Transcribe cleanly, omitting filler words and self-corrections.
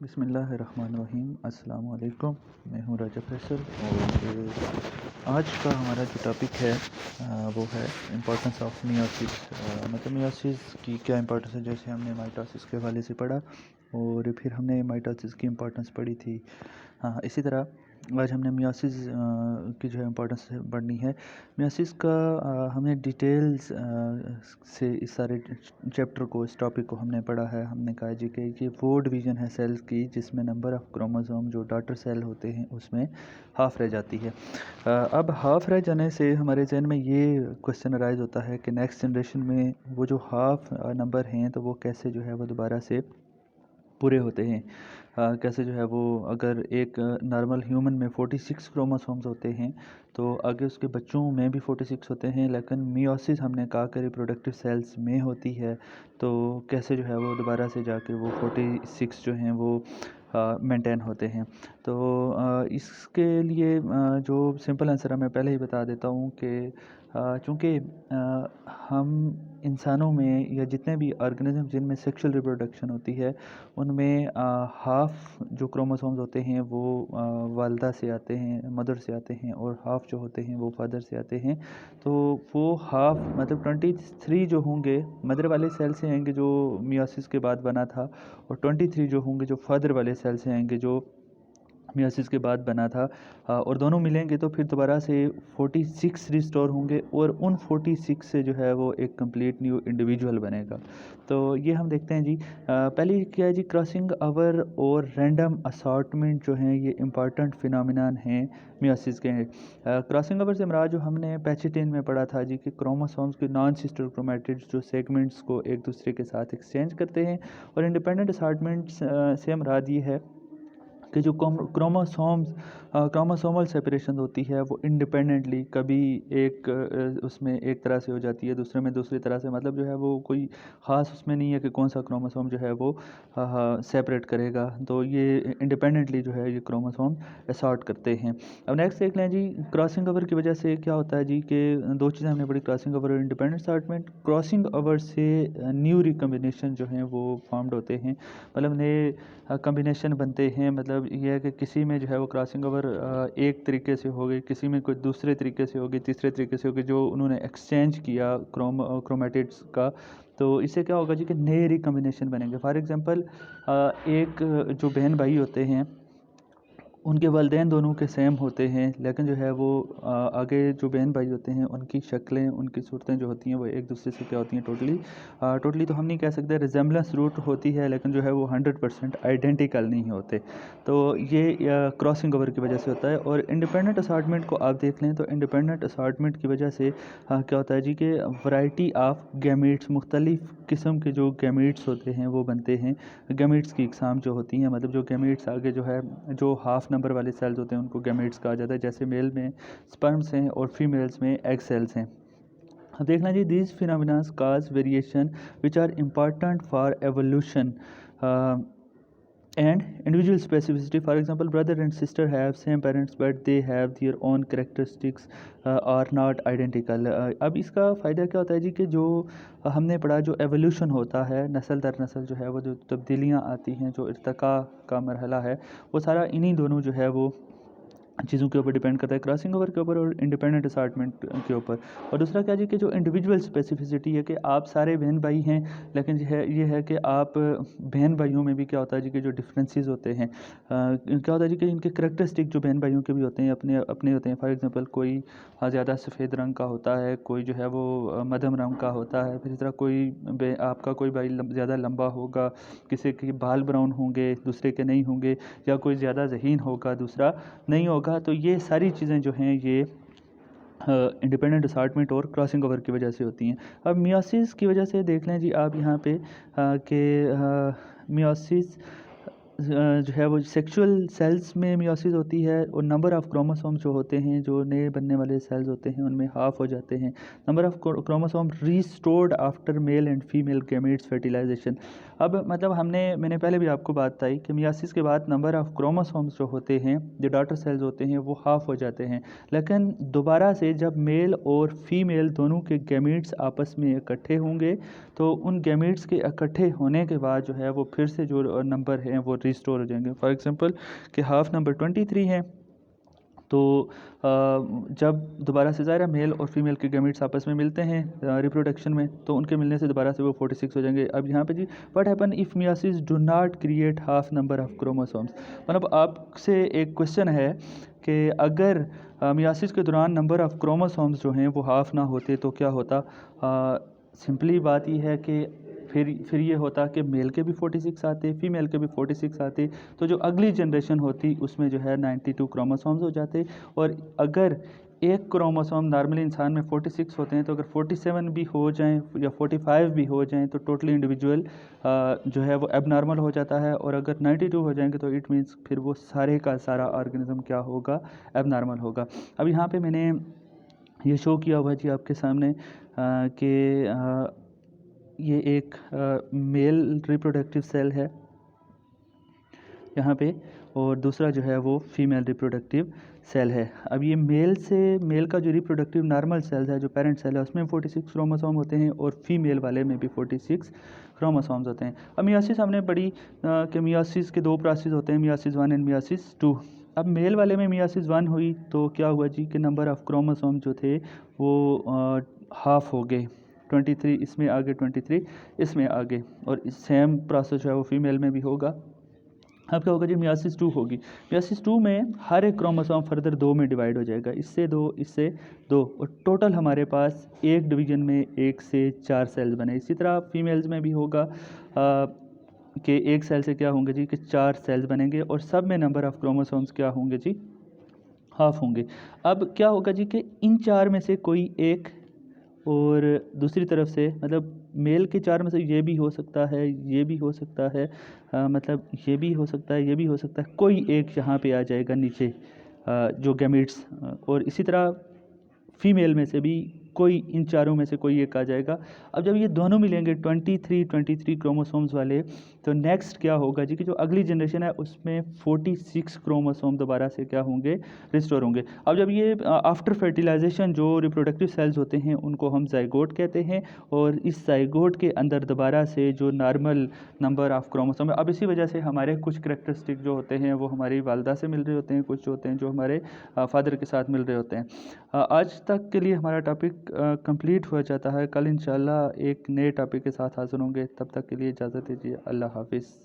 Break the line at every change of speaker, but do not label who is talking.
बिस्मिल्लाहिर्रहमानिर्रहीम। अस्सलाम वालेकुम। मैं हूँ राजा फैसल और आज का हमारा जो टॉपिक है वो है इम्पोर्टेंस ऑफ मियोसिस। मतलब मियोसिस की क्या इम्पोर्टेंस है, जैसे हमने माइटोसिस के हवाले से पढ़ा और फिर हमने माइटोसिस की इम्पोर्टेंस पढ़ी थी। हाँ, इसी तरह आज हमने मियोसिस की जो है इम्पोर्टेंस पढ़नी है। मियोसिस का हमने डिटेल्स से इस सारे चैप्टर को, इस टॉपिक को हमने पढ़ा है। हमने कहा जी कि ये वो डिवीज़न है सेल्स की जिसमें नंबर ऑफ़ क्रोमोसोम जो डॉटर सेल होते हैं उसमें हाफ़ रह जाती है। अब हाफ़ रह जाने से हमारे जहन में ये क्वेश्चन अराइज होता है कि नेक्स्ट जनरेशन में वो जो हाफ़ नंबर हैं तो वो कैसे जो है वो दोबारा से पूरे होते हैं। कैसे जो है वो, अगर एक नॉर्मल ह्यूमन में 46 क्रोमोसोम्स होते हैं तो आगे उसके बच्चों में भी 46 होते हैं, लेकिन मियोसिस हमने कहा कि रिप्रोडक्टिव सेल्स में होती है, तो कैसे जो है वो दोबारा से जाके वो 46 जो हैं वो मेंटेन होते हैं। तो इसके लिए जो सिंपल आंसर है मैं पहले ही बता देता हूँ कि चूँकि हम इंसानों में या जितने भी ऑर्गेनिज्म जिनमें सेक्सुअल रिप्रोडक्शन होती है उनमें हाफ़ जो क्रोमोसोम्स होते हैं वो वालदा से आते हैं, मदर से आते हैं, और हाफ़ जो होते हैं वो फादर से आते हैं। तो वो हाफ़ मतलब 23 जो होंगे मदर वाले सेल से आएंगे जो मियोसिस के बाद बना था, और 23 जो होंगे जो फादर वाले सेल से आएंगे जो मियोसिस के बाद बना था। और दोनों मिलेंगे तो फिर दोबारा से 46 रिस्टोर होंगे और उन 46 से जो है वो एक कंप्लीट न्यू इंडिविजुअल बनेगा। तो ये हम देखते हैं जी। पहले क्या है जी, क्रॉसिंग ओवर और रैंडम असॉर्टमेंट जो हैं ये इंपॉर्टेंट फिनोमिनन हैं मियोसिस के। क्रॉसिंग ओवर से मुराद जो हमने पैचिटिन में पढ़ा था जी कि क्रोमोसोम्स के नॉन सिस्टर क्रोमैटिड्स जो सेगमेंट्स को एक दूसरे के साथ एक्सचेंज करते हैं, और इंडिपेंडेंट असॉर्टमेंट्स से मुराद ये है कि जो क्रोमोसोमल सेपरेशन होती है वो इंडिपेंडेंटली कभी एक उसमें एक तरह से हो जाती है, दूसरे में दूसरी तरह से। मतलब जो है वो कोई ख़ास उसमें नहीं है कि कौन सा क्रोमोसोम जो है वो सेपरेट करेगा, तो ये इंडिपेंडेंटली जो है ये क्रोमोसोम असॉर्ट करते हैं। अब नेक्स्ट देख लें जी, क्रॉसिंग ओवर की वजह से क्या होता है जी कि दो चीज़ें हमने पढ़ी, क्रॉसिंग ओवर और इंडिपेंडेंट असॉर्टमेंट। क्रॉसिंग ओवर से न्यू रिकम्बिनेशन जो हैं वो फॉर्म्ड होते हैं, मतलब नए कम्बिनेशन बनते हैं। मतलब ये है कि किसी में जो है वो क्रॉसिंग ओवर एक तरीके से हो गई, किसी में कोई दूसरे तरीके से होगी, तीसरे तरीके से होगी, जो उन्होंने एक्सचेंज किया क्रोमेटिड्स का। तो इससे क्या होगा जी कि नए रिकम्बिनेशन बनेंगे। फॉर एग्जांपल एक जो बहन भाई होते हैं उनके वालिदैन दोनों के सेम होते हैं, लेकिन जो है वो आगे जो बहन भाई होते हैं उनकी शक्लें, उनकी सूरतें जो होती हैं वो एक दूसरे से क्या होती हैं, टोटली तो हम नहीं कह सकते, रिजेम्बलेंस रूट होती है, लेकिन जो है वो 100% आइडेंटिकल नहीं होते। तो ये क्रॉसिंग ओवर की वजह से होता है। और इंडिपेंडेंट असॉर्टमेंट को आप देख लें तो इंडिपेंडेंट असॉर्टमेंट की वजह से क्या होता है जी कि वैरायटी ऑफ गैमीट्स, मुख्तलिफ़ किस्म के जो गैमीट्स होते हैं वो बनते हैं। गैमीट्स की इकसाम जो होती हैं, मतलब जो गैमीट्स आगे जो है जो हाफ़ नंबर वाले सेल्स होते हैं उनको गैमीट्स कहा जाता है। जैसे मेल में स्पर्म्स हैं और फीमेल्स में एग सेल्स हैं। अब देखना जी, these phenomenas cause variation which are important for evolution and individual specificity. For example, brother and sister have same parents but they have their own characteristics are not identical. अब इसका फ़ायदा क्या होता है जी कि जो हमने पढ़ा, जो एवोल्यूशन होता है नस्ल दर नस्ल जो है वो, जो तब्दीलियाँ आती हैं, जो इर्तिका का मरहला है, वो सारा इन्हीं दोनों जो है वो चीज़ों के ऊपर डिपेंड करता है, क्रॉसिंग ओवर के ऊपर और इंडिपेंडेंट असॉर्टमेंट के ऊपर। और दूसरा क्या जी कि जो इंडिविजुअल स्पेसिफिसिटी है कि आप सारे बहन भाई हैं, लेकिन ये है कि आप बहन भाइयों में भी क्या होता है जी कि जो डिफरेंसेस होते हैं, क्या होता है जी कि इनके करैक्टरिस्टिक जो बहन भाइयों के भी होते हैं अपने अपने होते हैं। फॉर एग्जांपल कोई ज़्यादा सफ़ेद रंग का होता है, कोई जो है वो मध्यम रंग का होता है, फिर इस तरह कोई आपका कोई भाई ज़्यादा लंबा होगा, किसी के बाल ब्राउन होंगे, दूसरे के नहीं होंगे, या कोई ज़्यादा ज़हीन होगा, दूसरा नहीं होगा। तो ये सारी चीज़ें जो हैं ये इंडिपेंडेंट असॉर्टमेंट और क्रॉसिंग ओवर की वजह से होती हैं। अब मियोसिस की वजह से देख लें जी आप यहाँ पे कि मियोसिस जो है वो सेक्सुअल सेल्स में मियोसिस होती है, और नंबर ऑफ़ क्रोमोसोम जो होते हैं, जो नए बनने वाले सेल्स होते हैं उनमें हाफ हो जाते हैं। Number of chromosome restored after male and female gametes fertilisation. अब मतलब मैंने पहले भी आपको बात बताई कि मियासिस के बाद नंबर ऑफ़ क्रोमोसोम्स जो होते हैं, जो डॉटर सेल्स होते हैं, वो हाफ हो जाते हैं। लेकिन दोबारा से जब मेल और फीमेल दोनों के गैमीट्स आपस में इकट्ठे होंगे, तो उन गैमीट्स के इकट्ठे होने के बाद जो है वो फिर से जो नंबर हैं वो रिस्टोर हो जाएंगे। फॉर एग्जांपल कि हाफ नंबर 23 है, तो जब दोबारा से ज़ाहिर है मेल और फीमेल के गैमीट्स आपस में मिलते हैं रिप्रोडक्शन में, तो उनके मिलने से दोबारा से वो 46 हो जाएंगे। अब यहाँ पे जी what happen if meiosis do not create half number of chromosomes. मतलब आपसे एक क्वेश्चन है कि अगर मियासिस के दौरान नंबर ऑफ़ क्रोमोसोम्स जो हैं वो हाफ ना होते तो क्या होता। सिंपली बात ये है कि फिर ये होता कि मेल के भी 46 आते, फीमेल के भी 46 आते, तो जो अगली जनरेशन होती उसमें जो है 92 क्रोमोसोम्स हो जाते। और अगर एक क्रोमोसोम नॉर्मली इंसान में 46 होते हैं, तो अगर 47 भी हो जाएं या 45 भी हो जाएं तो टोटली इंडिविजुअल जो है वो एबनॉर्मल हो जाता है। और अगर 92 हो जाएंगे तो इट मीन्स फिर वो सारे का सारा ऑर्गेनिज्म क्या होगा, एबनॉर्मल होगा। अब यहाँ पे मैंने ये शो किया हुआ जी आपके सामने कि ये एक मेल रिप्रोडक्टिव सेल है यहाँ पे, और दूसरा जो है वो फीमेल रिप्रोडक्टिव सेल है। अब ये मेल का जो रिप्रोडक्टिव नॉर्मल सेल है, जो पेरेंट सेल है, उसमें 46 क्रोमोसोम होते हैं और फीमेल वाले में भी 46 क्रोमोसोम्स होते हैं। अब मियासिस हमने पढ़ी कि मियासिस के दो प्रोसेस होते हैं, मियासिस 1 एंड मियासिस 2। अब मेल वाले में मियासिस 1 हुई तो क्या हुआ जी कि नंबर ऑफ़ क्रोमोसोम जो थे वो हाफ हो गए, 23 इसमें आगे, 23 इसमें आगे। और सेम प्रोसेस जो है वो फीमेल में भी होगा। अब क्या होगा जी, मियासिस 2 होगी। मियासिस 2 में हर एक क्रोमोसोम फर्दर 2 में डिवाइड हो जाएगा, इससे 2 इससे 2, और टोटल हमारे पास एक डिवीजन में 1 से 4 सेल्स बने। इसी तरह फीमेल्स में भी होगा कि एक सेल से क्या होंगे जी कि 4 सेल्स बनेंगे, और सब में नंबर ऑफ़ क्रोमोसोम्स क्या होंगे जी, हाफ होंगे। अब क्या होगा जी कि इन 4 में से कोई एक, और दूसरी तरफ से मतलब मेल के 4 में से ये भी हो सकता है, ये भी हो सकता है, मतलब ये भी हो सकता है, ये भी हो सकता है, कोई एक यहाँ पे आ जाएगा नीचे जो गैमीट्स। और इसी तरह फीमेल में से भी कोई, इन चारों में से कोई एक आ जाएगा। अब जब ये दोनों मिलेंगे 23 क्रोमोसोम्स वाले, तो नेक्स्ट क्या होगा जी कि जो अगली जनरेशन है उसमें 46 क्रोमोसोम दोबारा से क्या होंगे, रिस्टोर होंगे। अब जब ये आफ्टर फर्टिलाइजेशन जो रिप्रोडक्टिव सेल्स होते हैं उनको हम जाइगोट कहते हैं, और इस जाइगोट के अंदर दोबारा से जो नॉर्मल नंबर ऑफ़ क्रोमोसोम है, अब इसी वजह से हमारे कुछ करैक्टरिस्टिक जो होते हैं वो हमारी वालदा से मिल रहे होते हैं, कुछ होते हैं जो हमारे फादर के साथ मिल रहे होते हैं। आज तक के लिए हमारा टॉपिक कंप्लीट हो जाता है। कल इंशाल्लाह एक नए टॉपिक के साथ हाज़िर होंगे, तब तक के लिए इजाज़त दीजिए। अल्लाह हाफ़िज़।